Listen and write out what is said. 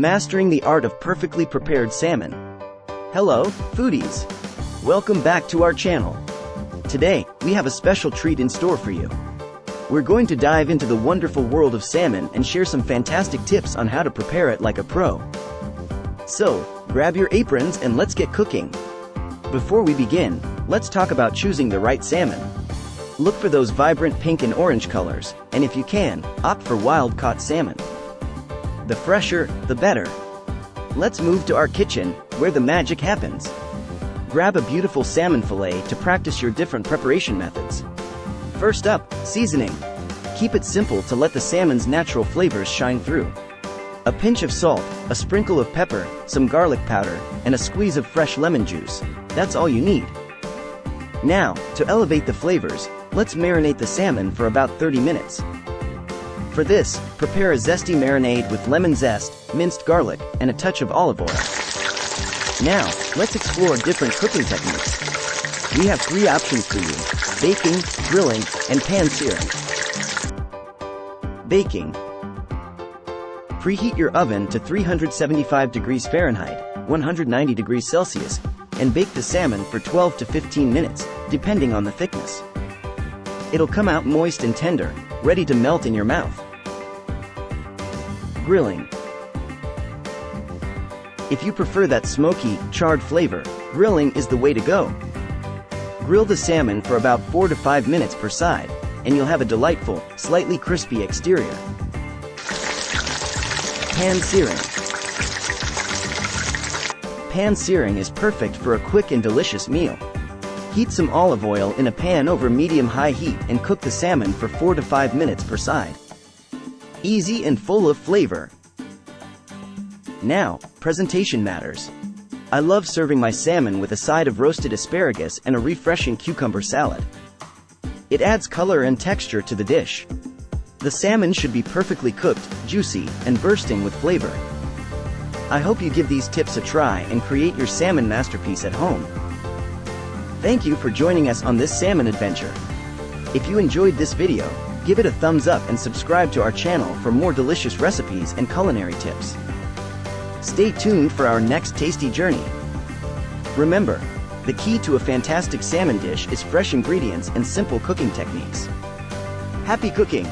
Mastering the art of perfectly prepared salmon. Hello, foodies! Welcome back to our channel. Today, we have a special treat in store for you. We're going to dive into the wonderful world of salmon and share some fantastic tips on how to prepare it like a pro. So, grab your aprons and let's get cooking. Before we begin, let's talk about choosing the right salmon. Look for those vibrant pink and orange colors, and if you can, opt for wild-caught salmon. The fresher, the better. Let's move to our kitchen, where the magic happens. Grab a beautiful salmon fillet to practice your different preparation methods. First up, seasoning. Keep it simple to let the salmon's natural flavors shine through. A pinch of salt, a sprinkle of pepper, some garlic powder, and a squeeze of fresh lemon juice. That's all you need. Now, to elevate the flavors, let's marinate the salmon for about 30 minutes. For this, prepare a zesty marinade with lemon zest, minced garlic, and a touch of olive oil. Now, let's explore different cooking techniques. We have 3 options for you: baking, grilling, and pan-searing. Baking. Preheat your oven to 375 degrees Fahrenheit, 190 degrees Celsius, and bake the salmon for 12 to 15 minutes, depending on the thickness. It'll come out moist and tender, ready to melt in your mouth. Grilling. If you prefer that smoky, charred flavor, grilling is the way to go. Grill the salmon for about 4 to 5 minutes per side, and you'll have a delightful, slightly crispy exterior. Pan-searing. Pan-searing is perfect for a quick and delicious meal. Heat some olive oil in a pan over medium-high heat and cook the salmon for 4 to 5 minutes per side. Easy and full of flavor. Now, presentation matters. I love serving my salmon with a side of roasted asparagus and a refreshing cucumber salad. It adds color and texture to the dish. The salmon should be perfectly cooked, juicy, and bursting with flavor. I hope you give these tips a try and create your salmon masterpiece at home. Thank you for joining us on this salmon adventure. If you enjoyed this video, give it a thumbs up and subscribe to our channel for more delicious recipes and culinary tips. Stay tuned for our next tasty journey. Remember, the key to a fantastic salmon dish is fresh ingredients and simple cooking techniques. Happy cooking!